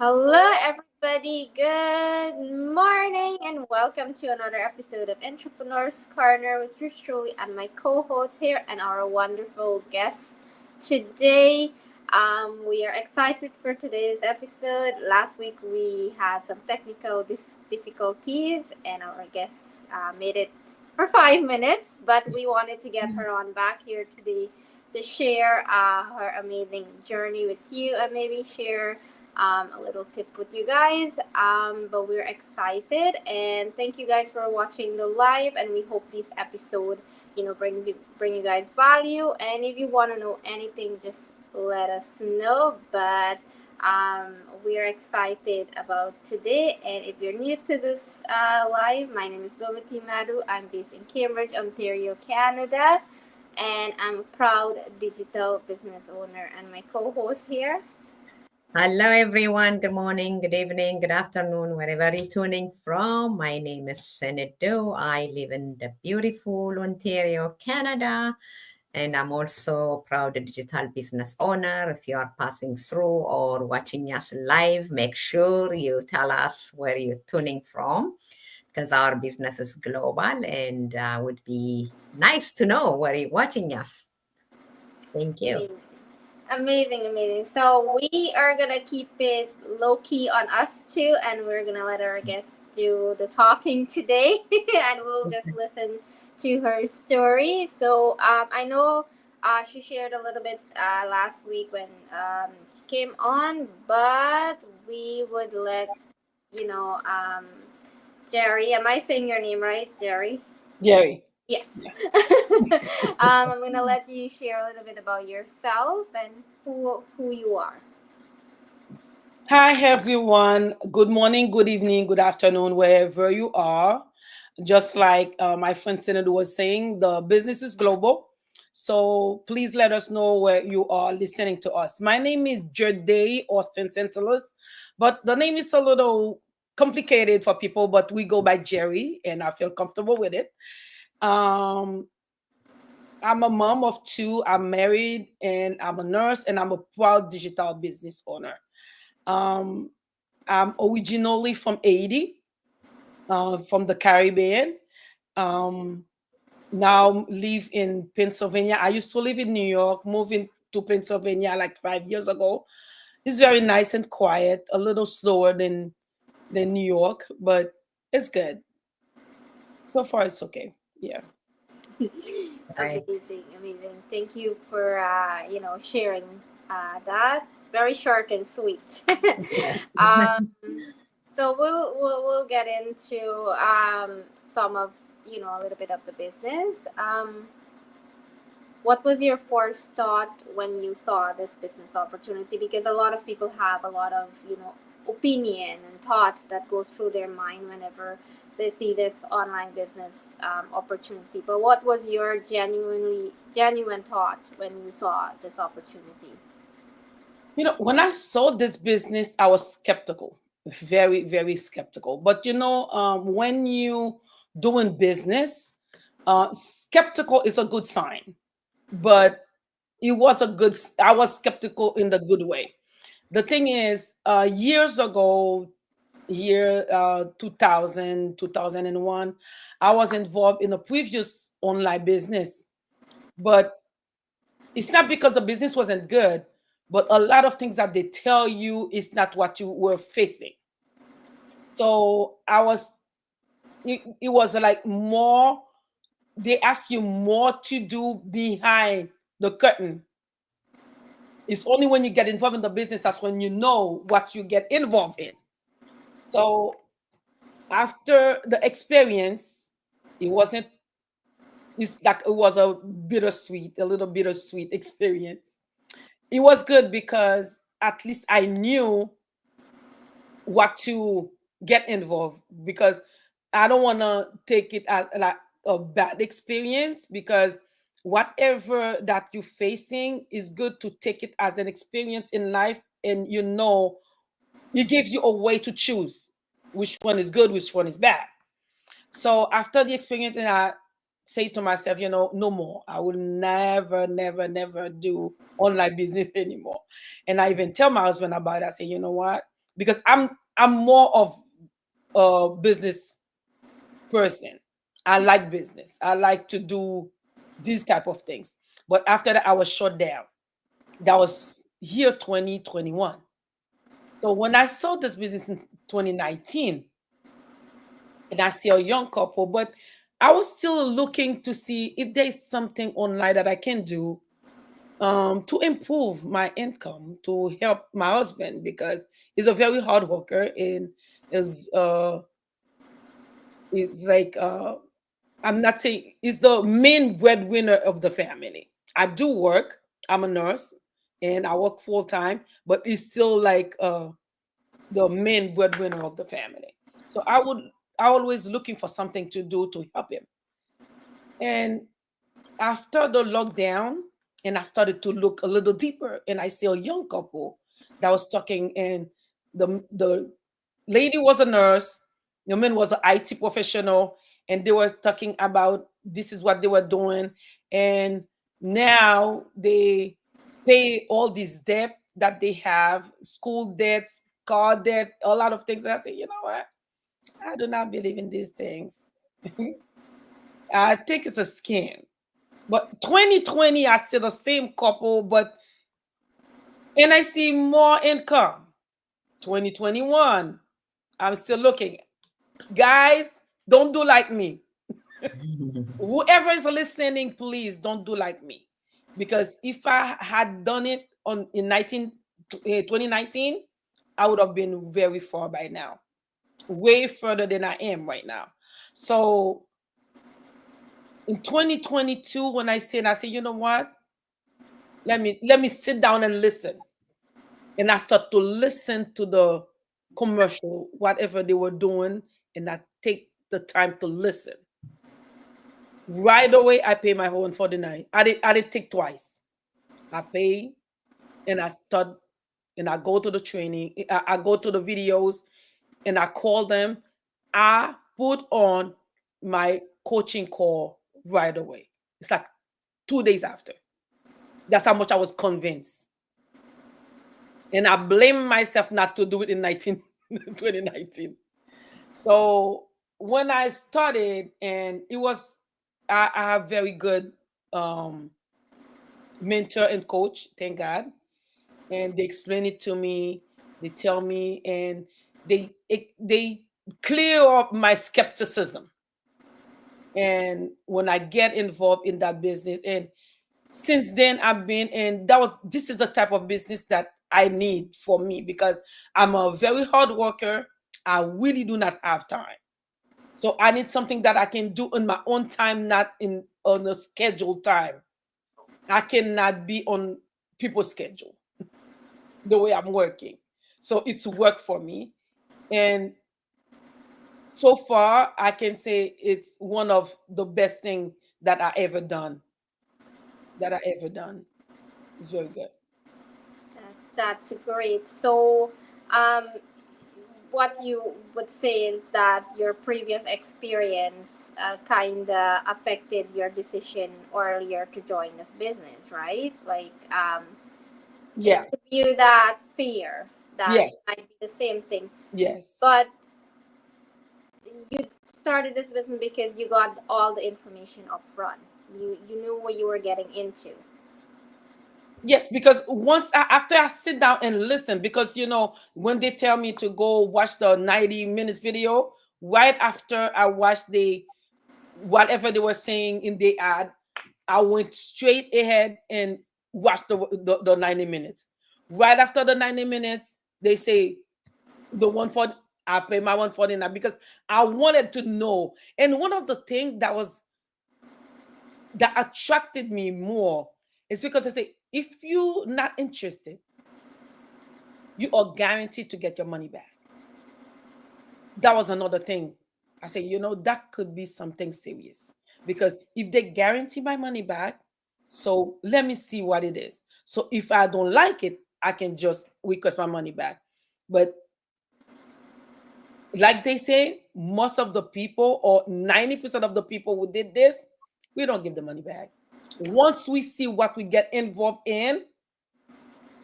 Hello, everybody. Good morning, and welcome to another episode of Entrepreneurs Corner with yours truly and my co-host here and our wonderful guest today. We are excited for today's episode. Last week we had some technical difficulties, and our guest made it for 5 minutes, but we wanted to get her on back here today to share her amazing journey with you and maybe share a little tip with you guys. But we're excited and thank you guys for watching the live. And we hope this episode, bring you guys value. And if you want to know anything, just let us know. But we are excited about today. And if you're new to this live, my name is Domiti Madu. I'm based in Cambridge, Ontario, Canada. And I'm a proud digital business owner. And my co-host here. Hello, everyone. Good morning, good evening, good afternoon, wherever you're tuning from. My name is Senato. I live in the beautiful Ontario, Canada, and I'm also a proud digital business owner. If you are passing through or watching us live, make sure you tell us where you're tuning from because our business is global and would be nice to know where you're watching us. Thank you. Amazing. So we are gonna keep it low key on us too, and we're gonna let our guests do the talking today, and we'll just listen to her story. So I know she shared a little bit last week when she came on, but we would let you know Gerry. Am I saying your name right, Gerry? Gerry. Yes. I'm gonna let you share a little bit about yourself and who you are. Hi, everyone. Good morning, good evening, good afternoon, wherever you are. Just like my friend Senator was saying, the business is global. So please let us know where you are listening to us. My name is Gerry Austin Centilus, but the name is a little complicated for people, but we go by Gerry, and I feel comfortable with it. Um, I'm a mom of two. I'm married and I'm a nurse and I'm a proud digital business owner. Um, I'm originally from Haiti, from the Caribbean. Um, now live in Pennsylvania. I used to live in New York, moving to Pennsylvania like 5 years ago. It's very nice and quiet, a little slower than New York, but it's good. So far, it's okay. Yeah. Right. Amazing. Thank you for sharing that. Very short and sweet. Yes. um, so we'll get into some of a little bit of the business. What was your first thought when you saw this business opportunity? Because a lot of people have a lot of opinion and thoughts that goes through their mind whenever they see this online business opportunity. But what was your genuine thought when you saw this opportunity? When I saw this business, I was skeptical, very, very skeptical. But when you doing business, skeptical is a good sign. But I was skeptical in the good way. The thing is, years ago, year 2000, 2001, I was involved in a previous online business. But it's not because the business wasn't good, but a lot of things that they tell you is not what you were facing. So it was like more, they ask you more to do behind the curtain. It's only when you get involved in the business that's when you know what you get involved in. So after the experience, it wasn't, it's like it was a little bittersweet experience. It was good because at least I knew what to get involved, because I don't want to take it as like a bad experience, because whatever that you're facing is good to take it as an experience in life, and it gives you a way to choose which one is good, which one is bad. So after the experience, and I say to myself, no more. I will never, never, never do online business anymore. And I even tell my husband about it. I say, you know what? because I'm more of a business person. I like business. I like to do these type of things. But after that, I was shut down. That was year 2021. So when I saw this business in 2019, and I see a young couple, but I was still looking to see if there's something online that I can do to improve my income, to help my husband because he's a very hard worker and is like I'm not saying he's the main breadwinner of the family. I do work. I'm a nurse and I work full time, but he's still like the main breadwinner of the family. So I always looking for something to do to help him. And after the lockdown, and I started to look a little deeper, and I see a young couple that was talking, and the lady was a nurse, the man was an IT professional, and they were talking about this is what they were doing, and now they pay all this debt that they have, school debts, car debt, a lot of things. And I say, you know what? I do not believe in these things. I think it's a scam. But 2020, I see the same couple, but and I see more income. 2021, I'm still looking. Guys, don't do like me. Whoever is listening, please don't do like me. Because if I had done it in 2019, I would have been very far by now, way further than I am right now. So in 2022, when I said, you know what? Let me sit down and listen. And I start to listen to the commercial, whatever they were doing, and I take the time to listen. Right away, I pay my whole 149. I did take twice. I pay and I start and I go to the training. I go to the videos and I call them. I put on my coaching call right away. It's like 2 days after. That's how much I was convinced. And I blame myself not to do it in 2019. So when I started, and it was, I have very good um, mentor and coach, thank God. And they explain it to me, they tell me, and they clear up my skepticism. And when I get involved in that business, and since then I've been in this is the type of business that I need for me because I'm a very hard worker. I really do not have time. So I need something that I can do in my own time, not in on a scheduled time. I cannot be on people's schedule the way I'm working. So it's work for me. And so far I can say it's one of the best thing that I ever done. That I ever done. It's very good. That's great. So, um, what you would say is that your previous experience kind of affected your decision earlier to join this business, right? Like, it Yeah. gave you that fear that it Yes. might be the same thing. Yes. But you started this business because you got all the information up front. You knew what you were getting into. Yes, because after I sit down and listen, because when they tell me to go watch the 90 minutes video, right after I watched the whatever they were saying in the ad, I went straight ahead and watched the 90 minutes. Right after the 90 minutes, they say the one for I pay my 149 because I wanted to know. And one of the things that attracted me more is because they say if you're not interested, you are guaranteed to get your money back. That was another thing. I say, that could be something serious because if they guarantee my money back, so let me see what it is. So if I don't like it, I can just request my money back. But like they say, most of the people or 90% of the people who did this, we don't give the money back. Once we see what we get involved in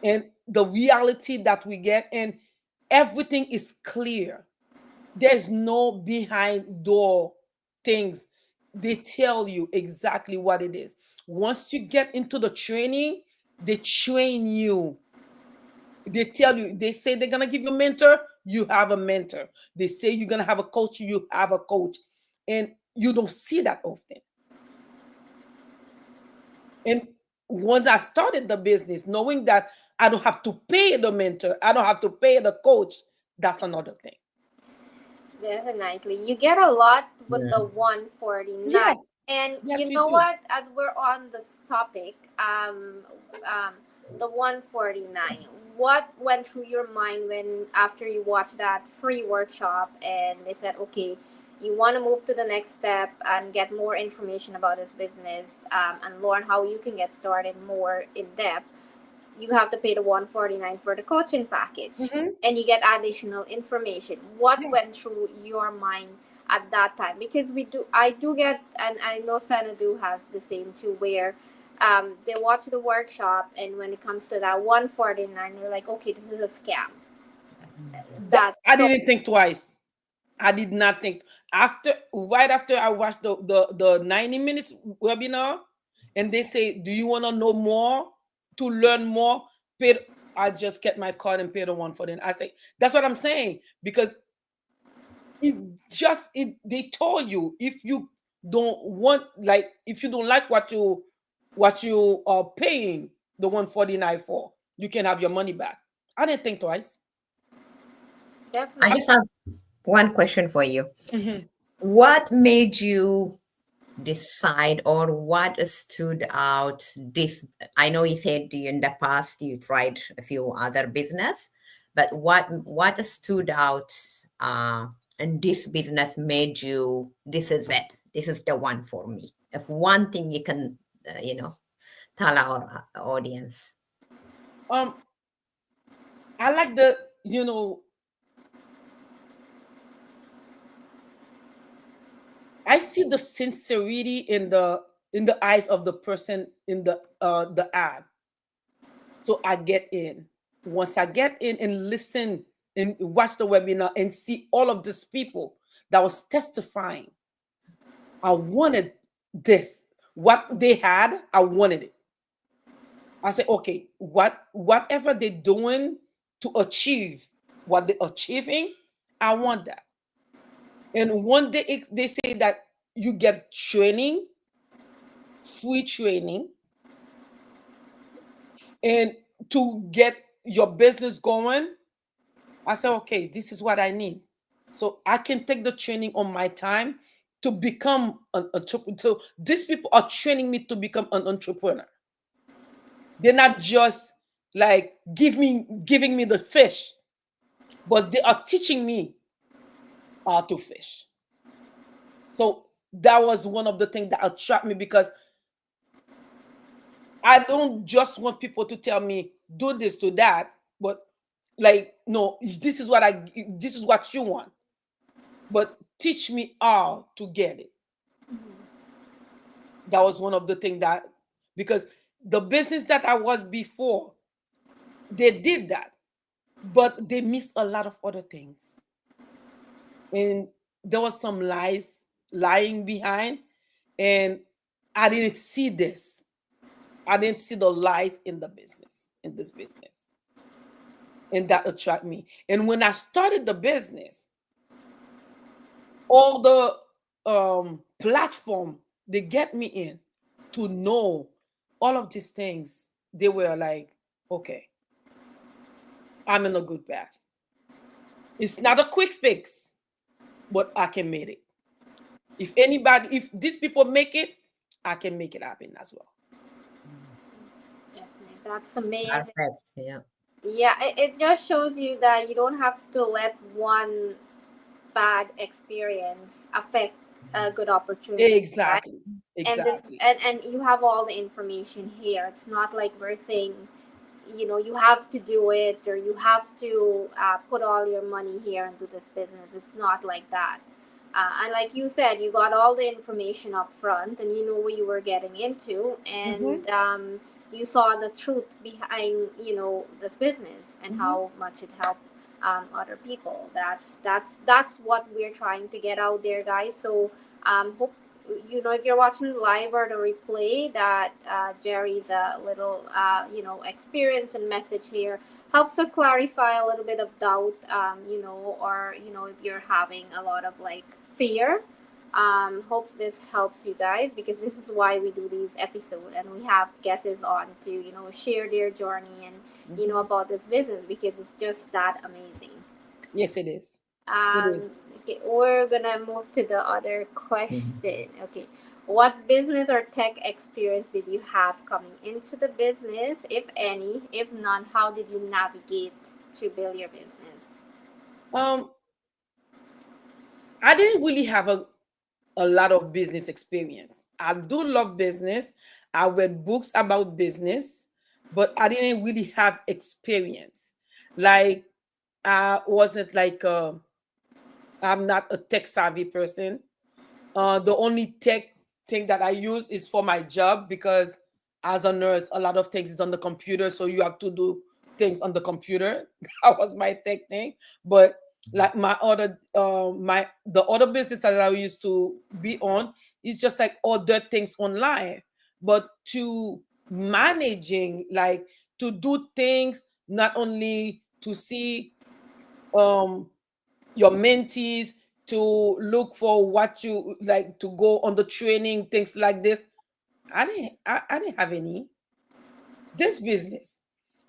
and the reality that we get, and everything is clear. There's no behind door things. They tell you exactly what it is. Once you get into the training, they train you. They tell you, they say they're gonna give you a mentor, you have a mentor. They say you're gonna have a coach, you have a coach. And you don't see that often. And once I started the business, knowing that I don't have to pay the mentor, I don't have to pay the coach, that's another thing. Definitely. You get a lot with the Yeah. 149. Yes, And yes, you we know do. what? As we're on this topic, um, the 149, what went through your mind when after you watched that free workshop and they said, okay, you want to move to the next step and get more information about this business and learn how you can get started more in depth, you have to pay the 149 for the coaching package Hmm. and you get additional information. What Yeah. went through your mind at that time? Because I do get, and I know Sanadu has the same too, where they watch the workshop and when it comes to that 149, they're like, okay, this is a scam. That That's I so. didn't think twice. I did not think after right after I watched the 90 minutes webinar, and they say, "Do you want to know more to learn more?" Pay, I just get my card and pay the 149. I say that's what I'm saying because it they told you if you don't want like if you don't like what you are paying the 149 for, you can have your money back. I didn't think twice. I Definitely. just have one question for you. Mhm. What made you decide, or what stood out this? I know you said in the past you tried a few other business, but what stood out in this business made you, this is it, this is the one for me? If one thing you can tell our audience. Um, I like the. I see the sincerity in the eyes of the person in the ad. So I get in. Once I get in and listen and watch the webinar and see all of these people that was testifying, I wanted this. What they had, I wanted it. I said, okay, whatever they're doing to achieve what they're achieving, I want that. And one day they say that you get training, free training, and to get your business going. I said, okay, this is what I need. So I can take the training on my time to become an entrepreneur. So these people are training me to become an entrepreneur. They're not just like giving me the fish, but they are teaching me how to fish. So that was one of the things that attract me because I don't just want people to tell me do this to that, but like no, this is what you want, but teach me how to get it. That was one of the things that because the business that I was before, they did that, but they missed a lot of other things, and there was some lying behind, and I didn't see this. I didn't see the lies in the business in this business. And that attract me. And when I started the business, all the platform they get me in to know all of these things, they were like, okay, I'm in a good path. It's not a quick fix, but I can make it. If these people make it, I can make it happen as well. Definitely. That's amazing. Perfect. Yeah. Yeah, it just shows you that you don't have to let one bad experience affect a good opportunity, right? Exactly. And this Exactly. and you have all the information here. It's not like we're saying, you have to do it or you have to put all your money here into this business. It's not like that. And like you said, you got all the information up front and you know what you were getting into, Hmm. and you saw the truth behind this business and Hmm. how much it helped other people. That's what we're trying to get out there, guys. So hope if you're watching live or the replay, that Gerry's a little experience and message here helps to clarify a little bit of doubt, or if you're having a lot of like fear. Hope this helps you guys, because this is why we do these episodes, and we have guests on to share their journey and Mhm. about this business, because it's just that amazing. Yes, it is. It is. um okay, we're gonna move to the other Mhm. question. Okay, what business or tech experience did you have coming into the business, if any? If none, how did you navigate to build your business? Um, I didn't really have a lot of business experience. I do love business. I read books about business, but I didn't really have experience. Like I wasn't like I'm not a tech savvy person. The only tech thing that I use is for my job, because as a nurse, a lot of things is on the computer, so you have to do things on the computer. That was my tech thing. But like my the other business that I used to be on is just like other things online. But to managing, like to do things, not only to see um your mentees, to look for what you like, to go on the training, things like this. I didn't have any this business.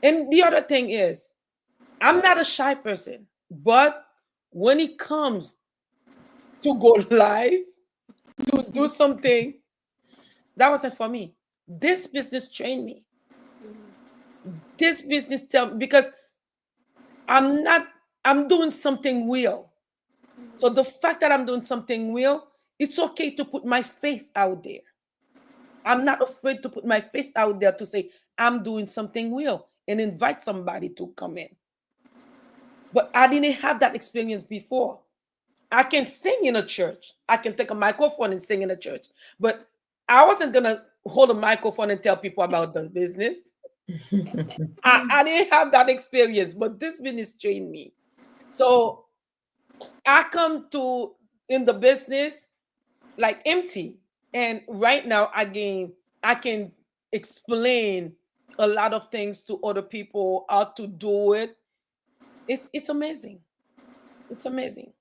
And the other thing is, I'm not a shy person, but when it comes to go live, to do something, that wasn't for me. This business trained me. This business tell me, because I'm not I'm doing something real. So the fact that I'm doing something real, it's okay to put my face out there. I'm not afraid to put my face out there to say I'm doing something real and invite somebody to come in. But I didn't have that experience before. I can sing in a church. I can take a microphone and sing in a church. But I wasn't gonna hold a microphone and tell people about the business. I didn't have that experience, but this business trained me. So I come to in the business like empty. And right now, again, I can explain a lot of things to other people, how to do it. It's amazing. It's amazing.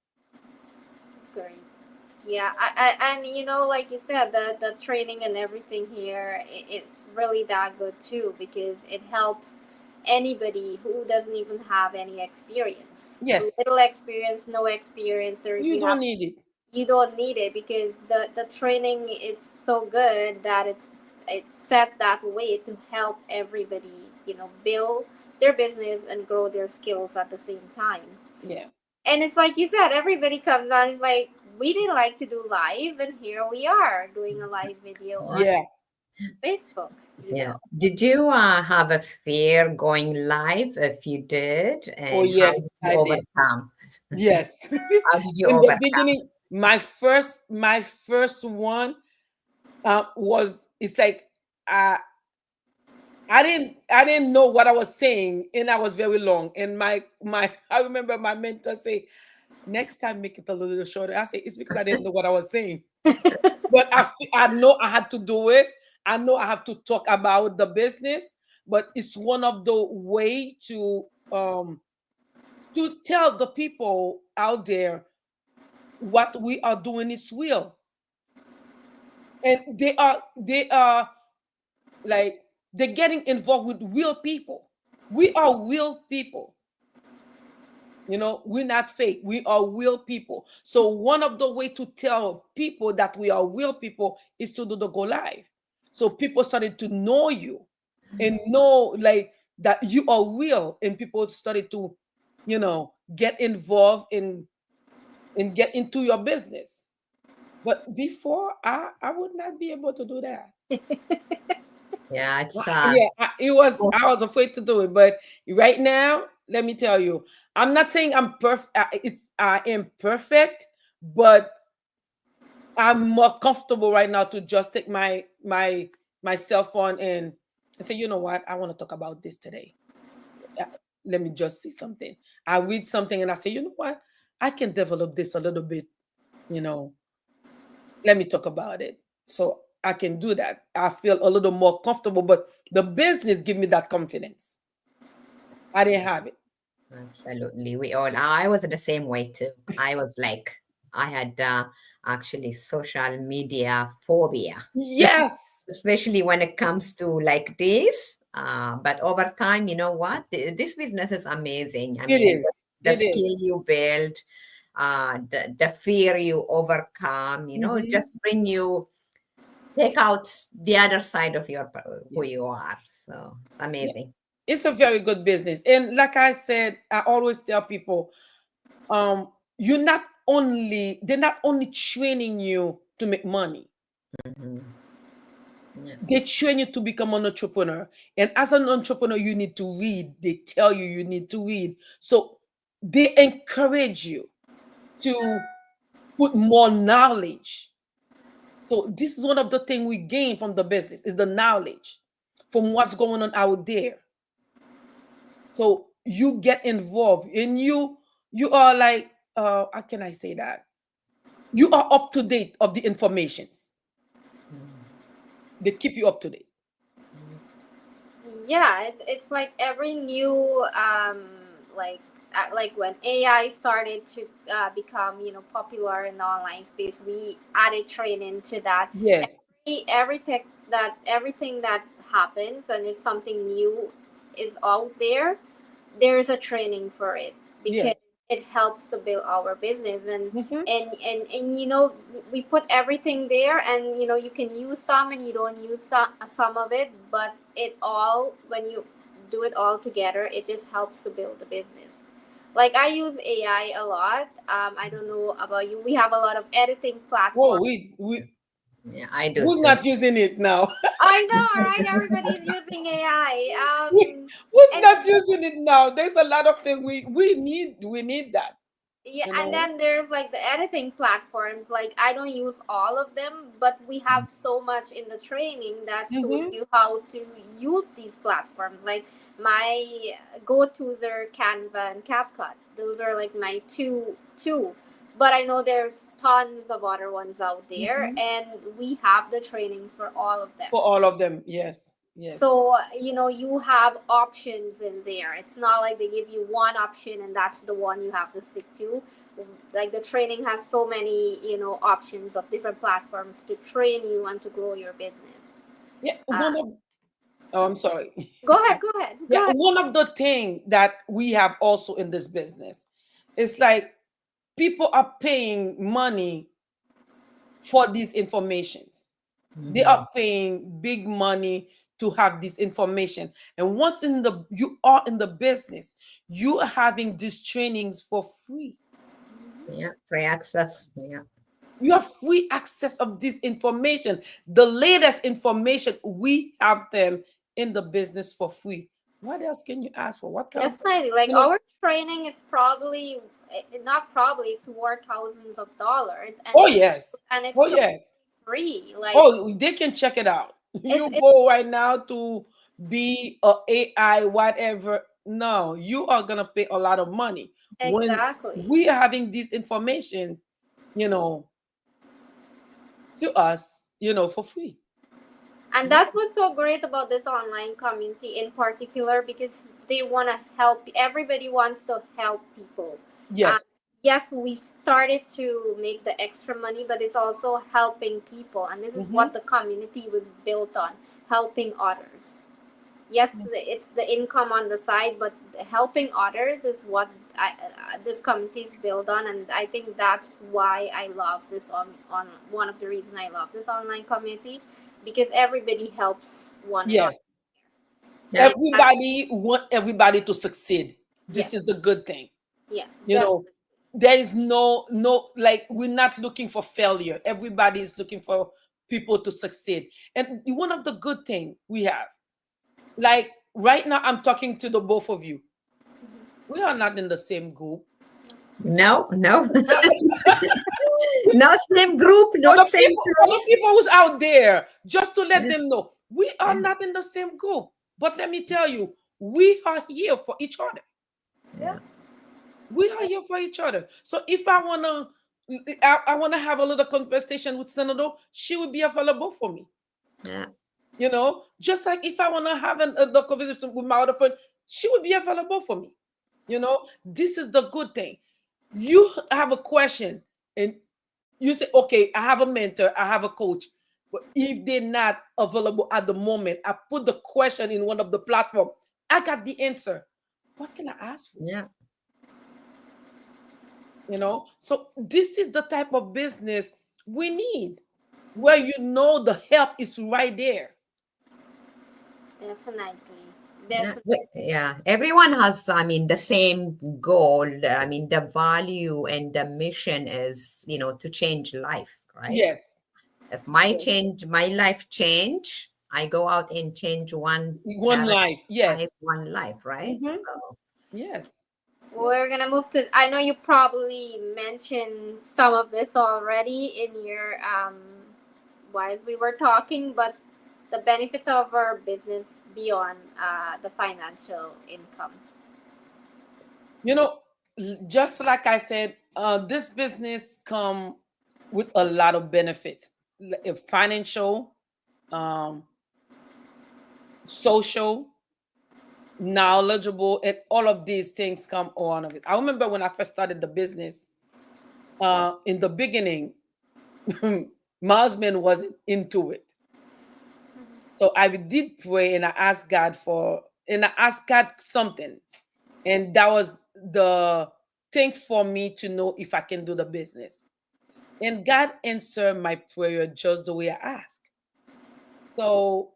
Great. Yeah, and like you said, the training and everything here, it's really that good too, because it helps anybody who doesn't even have any experience, Yes, little experience, no experience, or if you you have, don't need it. you don't need it, because the training is so good that it's set that way to help everybody, build their business and grow their skills at the same time. Yeah, And it's like you said, everybody comes on. It's like we didn't like to do live, and here we are doing a live video on yeah. Facebook. Yeah. Did you have a fear going live? If you did, Oh and how yes, did you I did. overcome? Yes. How did you In the overcome? beginning, my first one was, it's like uh, I didn't know what I was saying, and I was very long. And my I remember my mentor say, next time make it a little shorter. I say it's because I didn't know what I was saying. But I know I had to do it. I know I have to talk about the business, but it's one of the way to tell the people out there what we are doing is real. And they are like they're getting involved with real people. We are real people. We're not fake. We are real people. So one of the way to tell people that we are real people is to do the go live. So people started to know you and know like that you are real, and people started to, get involved and get into your business. But before, I would not be able to do that. Yeah, it's Yeah, I was afraid to do it, but right now, let me tell you, I'm not saying I'm perfect. I am perfect, but I'm more comfortable right now to just take my cell phone and say, you know what, I want to talk about this today. let me just say something. I read something and I say, you know what? I can develop this a little bit, you know, let me talk about it. So I can do that. I feel a little more comfortable, but the business give me that confidence. I didn't have it. Absolutely. We all, I was the same way too. I was like, I had actually social media phobia, Yes, especially when it comes to like this. But over time, you know what? This business is amazing. I it mean, is. the It is. skill you build, the fear you overcome, Mhm. just bring you, take out the other side of your who Yes. you are. So it's Yeah. amazing. It's a very good business. And like I said, I always tell people, you're not only they're not only training you to make money, Mhm. Yeah. they train you to become an entrepreneur. And as an entrepreneur, you need to read. They tell you you need to read. So they encourage you to put more knowledge. So this is one of the things we gain from the business is the knowledge from what's going on out there. So you get involved and you are like how can I say that? You are up to date of the informations. Mm. They keep you up to date. Yeah. Yeah, it's like every new like like when AI started to become popular in the online space, we added training to that. Yes, Everything that happens, and if something new is out there, there's a training for it because yes. it helps to build our business. and Hmm. and and, and we put everything there, and you can use some and you don't use some of it, but it all, when you do it all together, it just helps to build the business. Like I use AI a lot. I don't know about you. We have a lot of editing Whoa, platforms. we Yeah, I do who's too. not using it now? I know, right? Everybody's using AI. Who's And not using it now? There's a lot of things we need that, yeah, you and know. then there's like the editing platforms. Like I don't use all of them, but we have so much in the training that shows Hmm. you how to use these platforms. Like my go-tos are Canva and CapCut. Those are like my two. But I know there's tons of other ones out there, Hmm. and we have the training for all of them. For all of them, yes, yes, So you have options in there. It's not like they give you one option and that's the one you have to stick to. Like the training has so many options of different platforms to train you and to grow your business. yeah. uh, One of Oh, I'm sorry. Go ahead, go ahead, Yeah, go ahead. one of the thing that we have also in this business, it's like people are paying money for these informations. They Mhm. are paying big money to have this information. And once you are in the business, you are having these trainings for free. Yeah, free access. Yeah. You have free access of this information. The latest information, we have them in the business for free. What else can you ask for? What kind of, Definitely, like you know? our training is probably not probably, it's more thousands of dollars, and Oh it's yes. and it's Oh completely yes. free. Like Oh, they can check it out. it's You go right now to be a AI, whatever. No, you are gonna pay a lot of money when exactly. we are having this information, you know, to us, for free. And Yeah. that's what's so great about this online community in particular, because they want to help. Everybody wants to help people. Um, Yes. yes, we started to make the extra money, but it's also helping people. And this is Hmm. what the community was built on, helping others. Yes, it's the income on the side, but helping others is what this community is built on. And I think that's why I love this on one of the reasons I love this online community, because everybody helps one another. Yes. Yeah. And Everybody want everybody to succeed. yeah, This is the good thing. yeah, You know, definitely. there is no like we're not looking for failure. Everybody is looking for people to succeed. And one of the good thing we have, like right now I'm talking to the both of you. We are not in the same group. No, no. No, Not same group, not same For the place. people who's out there, just to let Yeah, them know, we yeah. are not in the same group. But let me tell you, we are here for each other. Yeah. Yeah. We are here for each other. So if I wanna have a little conversation with Senator, she will be available for me. Yeah. Just like if I wanna have the conversation with my other friend, she will be available for me. This is the good thing. You have a question, and you say, okay, I have a mentor, I have a coach. But if they're not available at the moment, I put the question in one of the platform. I got the answer. What can I ask for? Yeah. So this is the type of business we need, where the help is right there. Definitely. Yeah, Definitely. yeah. Everyone has, I mean, the same goal. I mean, the value and the mission is, to change life, right? Yes, If yes. my life change, I go out and change one One parent's life. Yes. life, one life, right? Mm-hmm. So, Yes. Yes. We're gonna move to. I know you probably mentioned some of this already in your while we were talking, but the benefits of our business beyond the financial income. You know, just like I said, this business come with a lot of benefits, financial, um, social, knowledgeable, and all of these things come on of it. I remember when I first started the business, in the beginning, my husband wasn't into it. So I did pray and I asked God something. And that was the thing for me to know if I can do the business. And God answered my prayer just the way I asked. So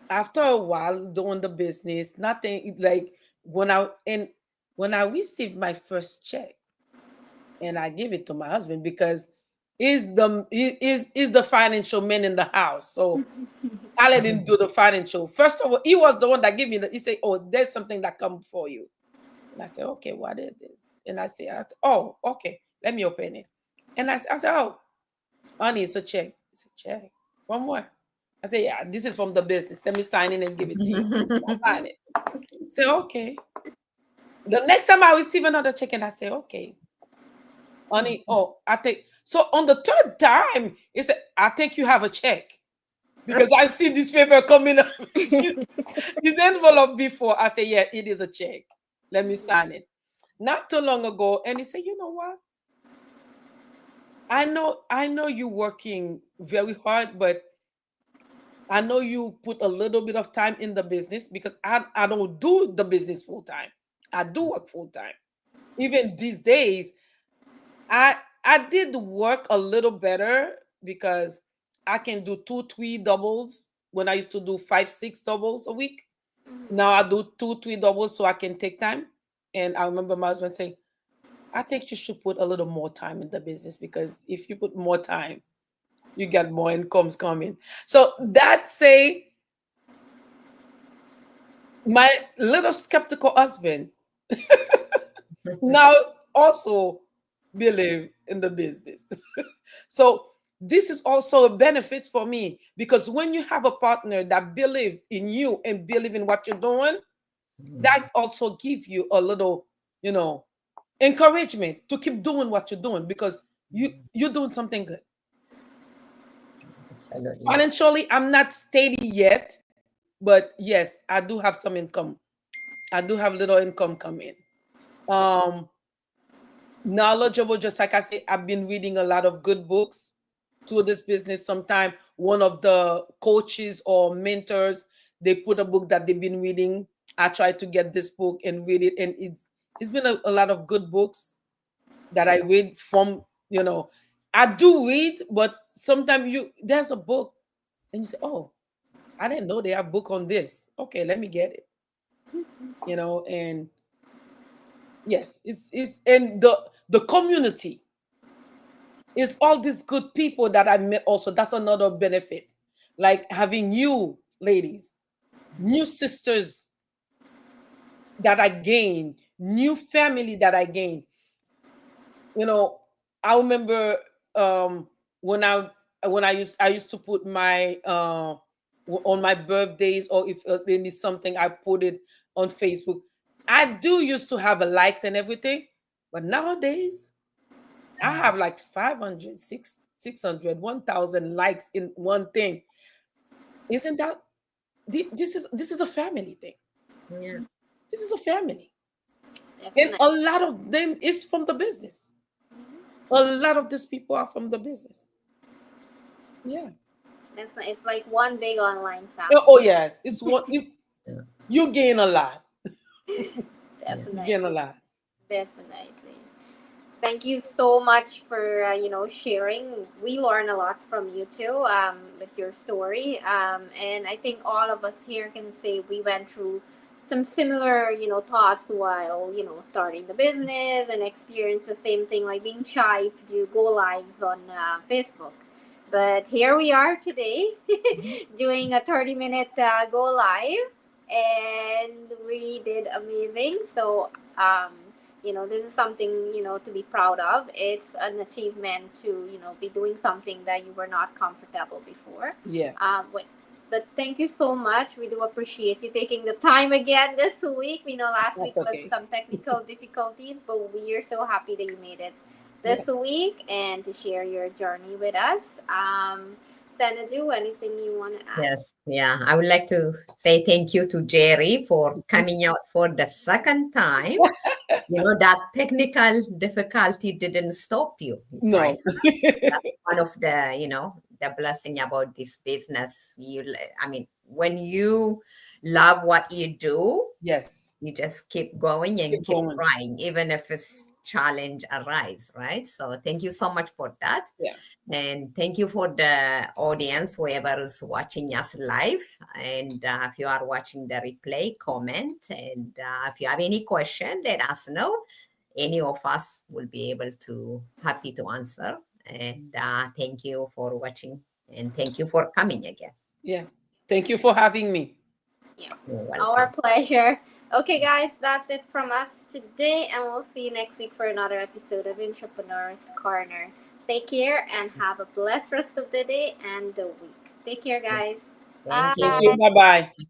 after a while doing the business, nothing like when I received my first check and I give it to my husband because is the financial man in the house. So I let him do the financial. First of all, he was the one that gave me he said, "Oh, there's something that come for you." And I said, "Okay, what is this?" And "Oh, okay, let me open it." And I said, "Oh, honey, it's a check." It's a check. From what? I said, "Yeah, this is from the business. Let me sign in and give it to you." I sign it. Say, "Okay." The next time I receive another check, and I say, "Okay, honey, oh, I think so." On the third time, he said, "I think you have a check because I've seen this paper coming up." This envelope before. I say, "Yeah, it is a check. Let me sign it." Not too long ago, and he said, "You know what? I know you're working very hard, but I know you put a little bit of time in the business because I don't do the business full time. I do work full time. Even these days, I I did work a little better because I can do 2, 3 doubles when I used to do 5, 6 doubles a week. Now I do 2, 3 doubles so I can take time. And I remember my husband saying, "I think you should put a little more time in the business because if you put more time, you get more incomes coming." So that say my little skeptical husband now also believe in the business. So this is also a benefit for me because when you have a partner that believe in you and believe in what you're doing, that also give you a little, encouragement to keep doing what you're doing because you're doing something good. Absolutely. Financially, I'm not steady yet, but yes, I do have some income. I do have little income coming. Um, Knowledgeable, just like I say, I've been reading a lot of good books to this business. Sometime one of the coaches or mentors, they put a book that they've been reading. I try to get this book and read it, and it's been a lot of good books that I read from. I do read, but sometimes there's a book and you say, "Oh, I didn't know they have book on this. Okay, let me get it." And yes, it's and the community is all these good people that I met also. That's another benefit. Like having you ladies, new sisters that I gain, new family that I gain. You know, I remember when I used to put my on my birthdays or if they need something, I put it on Facebook. I do used to have a likes and everything, but nowadays I have like 500, 600, 1,000 likes in one thing. Isn't that this is a family thing. Yeah. This is a family. And Definitely. a lot of them is from the business. A lot of these people are from the business. Yeah. Definitely. It's like one big online Oh, family. yes. It's what is Yeah. you gain a lot. Yeah. You gain a Definitely. lot. Definitely. Thank you so much for sharing. We learn a lot from you too, with your story, and I think all of us here can say we went through some similar thoughts while starting the business and experience the same thing, like being shy to do go lives on Facebook. But here we are today Mhm. doing a 30-minute go live, and we did amazing. So this is something to be proud of. It's an achievement to be doing something that you were not comfortable before. Yeah, Wait, but thank you so much. We do appreciate you taking the time again this week. We know last week that's was okay. some technical difficulties, but we are so happy that you made it Yeah. this week and to share your journey with us. Sanadu, anything you want to add? Yes, yeah. I would like to say thank you to Jerry for coming out for the second time. That technical difficulty didn't stop you. It's right. No. That's one of the blessing about this business. I mean, when you love what you do, Yes. you just keep going and Keep keep going. trying, even if it's challenge arise, right? So thank you so much for that. Yeah. And thank you for the audience, whoever is watching us live. And if you are watching the replay, comment. And if you have any question, let us know. Any of us will be able to happy to answer. And thank you for watching. And thank you for coming again. Yeah. Thank you for having me. Yeah, You're our welcome. pleasure. Okay, guys, that's it from us today, and we'll see you next week for another episode of Entrepreneurs Corner. Take care and have a blessed rest of the day and the week. Take care, guys. Thank Thank Bye. you. you. Bye bye.